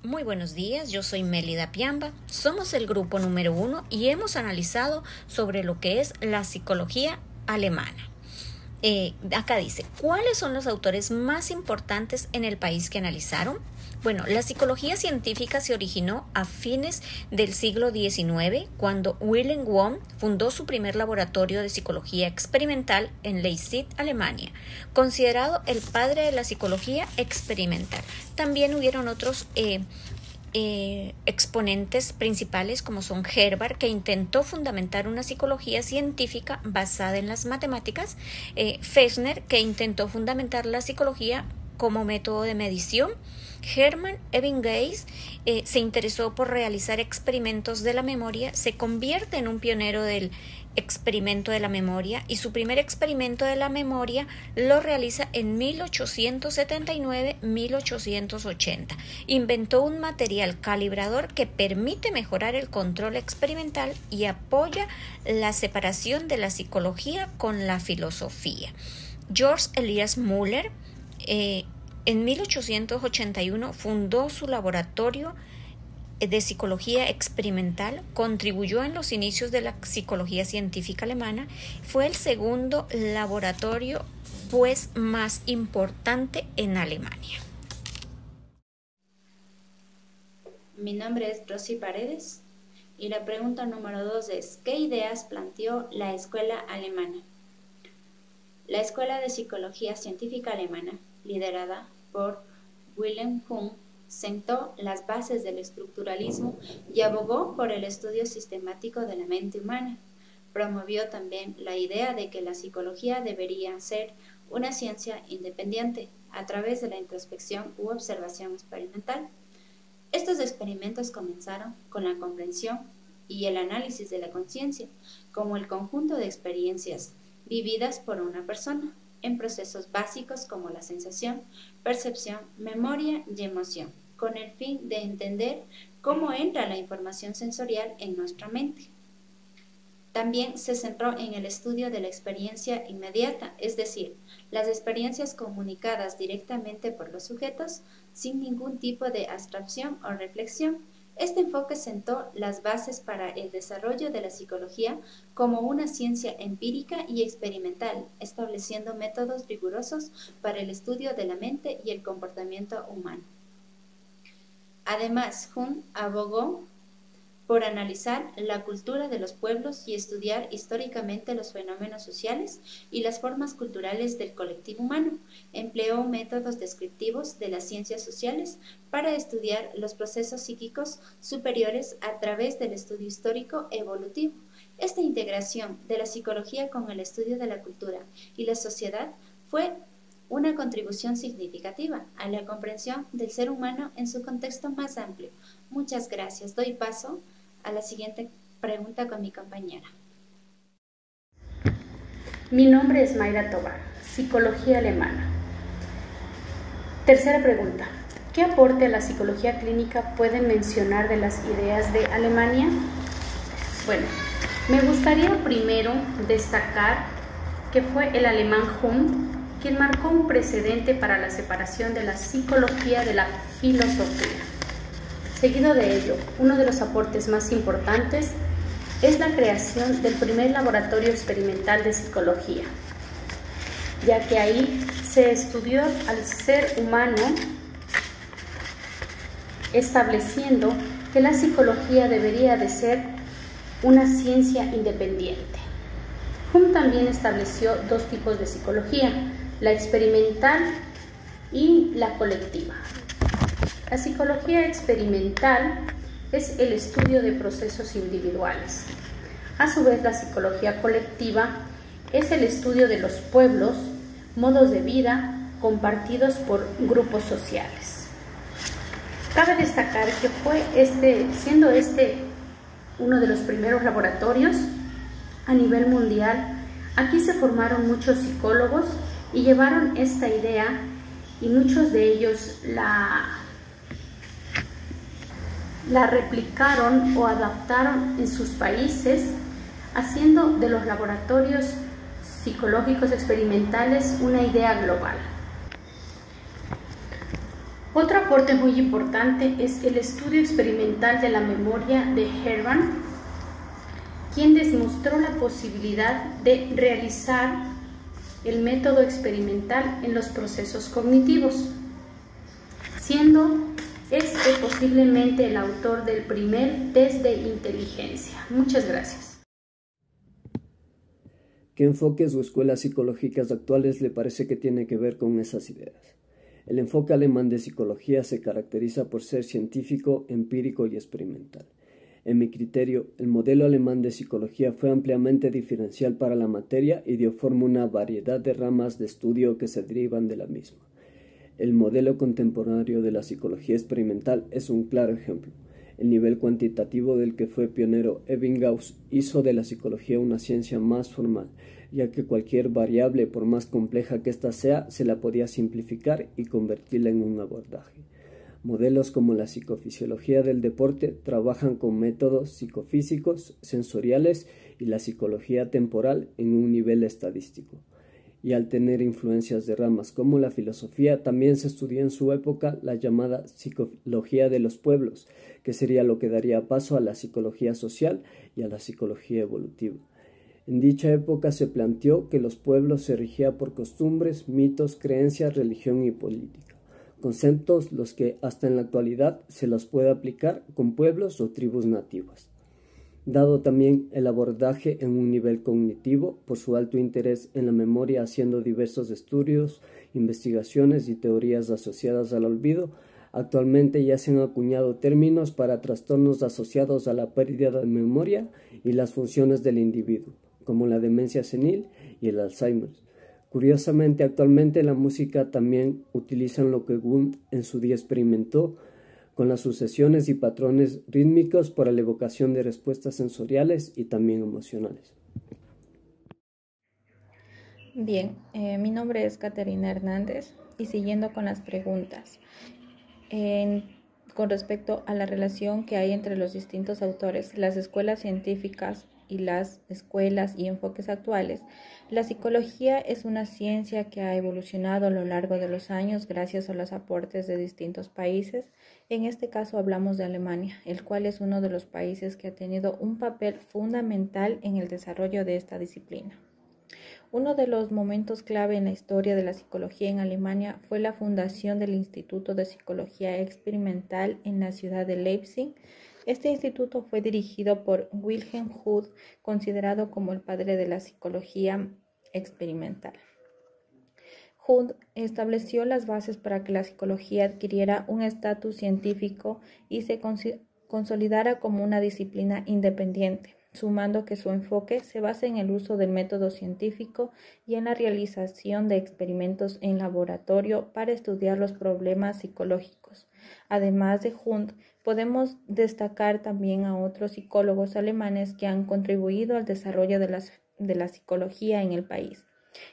Muy buenos días, yo soy Mélida Piamba, somos el grupo número 1 y hemos analizado sobre lo que es la psicología alemana. Acá dice, ¿cuáles son los autores más importantes en el país que analizaron? Bueno, la psicología científica se originó a fines del siglo XIX, cuando Wilhelm Wundt fundó su primer laboratorio de psicología experimental en Leipzig, Alemania, considerado el padre de la psicología experimental. También hubieron otros exponentes principales como son Herbart, que intentó fundamentar una psicología científica basada en las matemáticas, Fechner, que intentó fundamentar la psicología como método de medición. Hermann Ebbinghaus se interesó por realizar experimentos de la memoria, se convierte en un pionero del experimento de la memoria y su primer experimento de la memoria lo realiza en 1879-1880. Inventó un material calibrador que permite mejorar el control experimental y apoya la separación de la psicología con la filosofía. George Elias Müller en 1881 fundó su laboratorio de psicología experimental, contribuyó en los inicios de la psicología científica alemana, fue el segundo laboratorio más importante en Alemania. Mi nombre es Rosy Paredes y la pregunta número 2 es: ¿qué ideas planteó la escuela alemana? La Escuela de Psicología Científica Alemana, liderada por Wilhelm Wundt, sentó las bases del estructuralismo y abogó por el estudio sistemático de la mente humana. Promovió también la idea de que la psicología debería ser una ciencia independiente a través de la introspección u observación experimental. Estos experimentos comenzaron con la comprensión y el análisis de la conciencia como el conjunto de experiencias vividas por una persona en procesos básicos como la sensación, percepción, memoria y emoción, con el fin de entender cómo entra la información sensorial en nuestra mente. También se centró en el estudio de la experiencia inmediata, es decir, las experiencias comunicadas directamente por los sujetos sin ningún tipo de abstracción o reflexión. Este enfoque sentó las bases para el desarrollo de la psicología como una ciencia empírica y experimental, estableciendo métodos rigurosos para el estudio de la mente y el comportamiento humano. Además, Wundt abogó por analizar la cultura de los pueblos y estudiar históricamente los fenómenos sociales y las formas culturales del colectivo humano. Empleó métodos descriptivos de las ciencias sociales para estudiar los procesos psíquicos superiores a través del estudio histórico evolutivo. Esta integración de la psicología con el estudio de la cultura y la sociedad fue una contribución significativa a la comprensión del ser humano en su contexto más amplio. Muchas gracias. Doy paso a la siguiente pregunta con mi compañera. Mi nombre es Mayra Tobar, Psicología Alemana. Tercera pregunta. ¿Qué aporte a la psicología clínica pueden mencionar de las ideas de Alemania? Bueno, me gustaría primero destacar que fue el alemán Wundt quien marcó un precedente para la separación de la psicología de la filosofía. Seguido de ello, uno de los aportes más importantes es la creación del primer laboratorio experimental de psicología, ya que ahí se estudió al ser humano, estableciendo que la psicología debería de ser una ciencia independiente. Wundt también estableció dos tipos de psicología, la experimental y la colectiva. La psicología experimental es el estudio de procesos individuales. A su vez, la psicología colectiva es el estudio de los pueblos, modos de vida compartidos por grupos sociales. Cabe destacar que fue siendo este uno de los primeros laboratorios a nivel mundial, aquí se formaron muchos psicólogos y llevaron esta idea y muchos de ellos la replicaron o adaptaron en sus países, haciendo de los laboratorios psicológicos experimentales una idea global. Otro aporte muy importante es el estudio experimental de la memoria de Herrmann, quien demostró la posibilidad de realizar el método experimental en los procesos cognitivos, siendo posiblemente el autor del primer test de inteligencia. Muchas gracias. ¿Qué enfoques o escuelas psicológicas actuales le parece que tiene que ver con esas ideas? El enfoque alemán de psicología se caracteriza por ser científico, empírico y experimental. En mi criterio, el modelo alemán de psicología fue ampliamente diferencial para la materia y dio forma a una variedad de ramas de estudio que se derivan de la misma. El modelo contemporáneo de la psicología experimental es un claro ejemplo. El nivel cuantitativo del que fue pionero Ebbinghaus hizo de la psicología una ciencia más formal, ya que cualquier variable, por más compleja que ésta sea, se la podía simplificar y convertirla en un abordaje. Modelos como la psicofisiología del deporte trabajan con métodos psicofísicos, sensoriales y la psicología temporal en un nivel estadístico. Y al tener influencias de ramas como la filosofía, también se estudió en su época la llamada psicología de los pueblos, que sería lo que daría paso a la psicología social y a la psicología evolutiva. En dicha época se planteó que los pueblos se regían por costumbres, mitos, creencias, religión y política, conceptos los que hasta en la actualidad se los puede aplicar con pueblos o tribus nativas. Dado también el abordaje en un nivel cognitivo por su alto interés en la memoria, haciendo diversos estudios, investigaciones y teorías asociadas al olvido, actualmente ya se han acuñado términos para trastornos asociados a la pérdida de memoria y las funciones del individuo, como la demencia senil y el Alzheimer. Curiosamente, actualmente la música también utilizan lo que Wundt en su día experimentó con las sucesiones y patrones rítmicos para la evocación de respuestas sensoriales y también emocionales. Bien, mi nombre es Caterina Hernández y siguiendo con las preguntas. Con respecto a la relación que hay entre los distintos autores, las escuelas científicas y las escuelas y enfoques actuales, la psicología es una ciencia que ha evolucionado a lo largo de los años gracias a los aportes de distintos países. En este caso hablamos de Alemania, el cual es uno de los países que ha tenido un papel fundamental en el desarrollo de esta disciplina. Uno de los momentos clave en la historia de la psicología en Alemania fue la fundación del Instituto de Psicología Experimental en la ciudad de Leipzig. Este instituto fue dirigido por Wilhelm Wundt, considerado como el padre de la psicología experimental. Wundt estableció las bases para que la psicología adquiriera un estatus científico y se consolidara como una disciplina independiente, sumando que su enfoque se basa en el uso del método científico y en la realización de experimentos en laboratorio para estudiar los problemas psicológicos. Además de Wundt, podemos destacar también a otros psicólogos alemanes que han contribuido al desarrollo de la psicología en el país.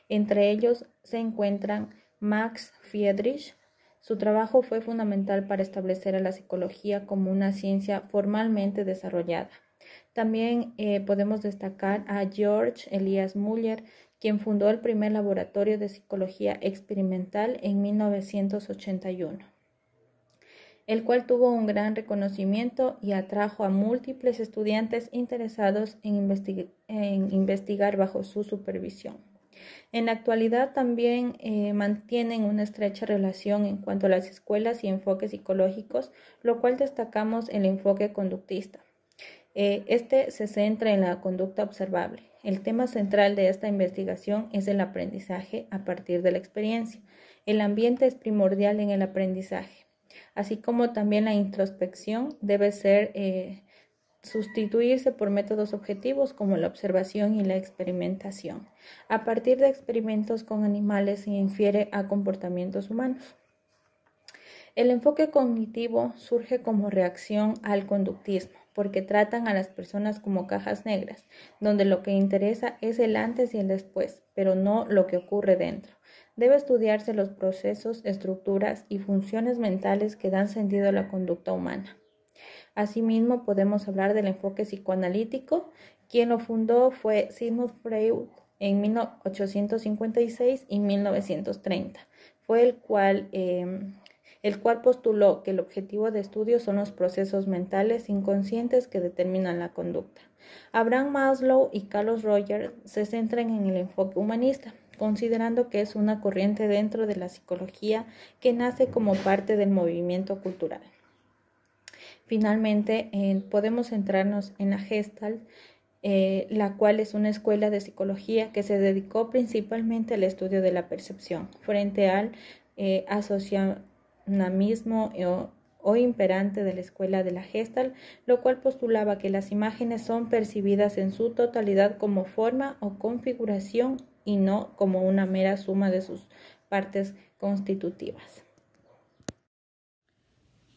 Entre ellos se encuentran Max Friedrich. Su trabajo fue fundamental para establecer a la psicología como una ciencia formalmente desarrollada. También podemos destacar a George Elias Müller, quien fundó el primer laboratorio de psicología experimental en 1981, el cual tuvo un gran reconocimiento y atrajo a múltiples estudiantes interesados en investigar bajo su supervisión. En la actualidad también mantienen una estrecha relación en cuanto a las escuelas y enfoques psicológicos, lo cual destacamos el enfoque conductista. Este se centra en la conducta observable. El tema central de esta investigación es el aprendizaje a partir de la experiencia. El ambiente es primordial en el aprendizaje, así como también la introspección debe sustituirse por métodos objetivos como la observación y la experimentación. A partir de experimentos con animales se infiere a comportamientos humanos. El enfoque cognitivo surge como reacción al conductismo, porque tratan a las personas como cajas negras, donde lo que interesa es el antes y el después, pero no lo que ocurre dentro. Debe estudiarse los procesos, estructuras y funciones mentales que dan sentido a la conducta humana. Asimismo, podemos hablar del enfoque psicoanalítico. Quien lo fundó fue Sigmund Freud en 1856 y 1930. Fue el cual el cual postuló que el objetivo de estudio son los procesos mentales inconscientes que determinan la conducta. Abraham Maslow y Carlos Rogers se centran en el enfoque humanista, considerando que es una corriente dentro de la psicología que nace como parte del movimiento cultural. Finalmente, podemos centrarnos en la Gestalt, la cual es una escuela de psicología que se dedicó principalmente al estudio de la percepción frente al asociacionismo o imperante de la escuela de la Gestalt, lo cual postulaba que las imágenes son percibidas en su totalidad como forma o configuración y no como una mera suma de sus partes constitutivas.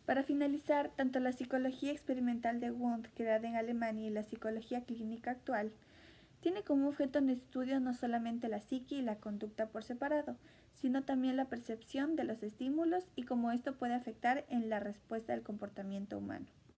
Para finalizar, tanto la psicología experimental de Wundt, creada en Alemania, y la psicología clínica actual, tiene como objeto de estudio no solamente la psique y la conducta por separado, sino también la percepción de los estímulos y cómo esto puede afectar en la respuesta del comportamiento humano.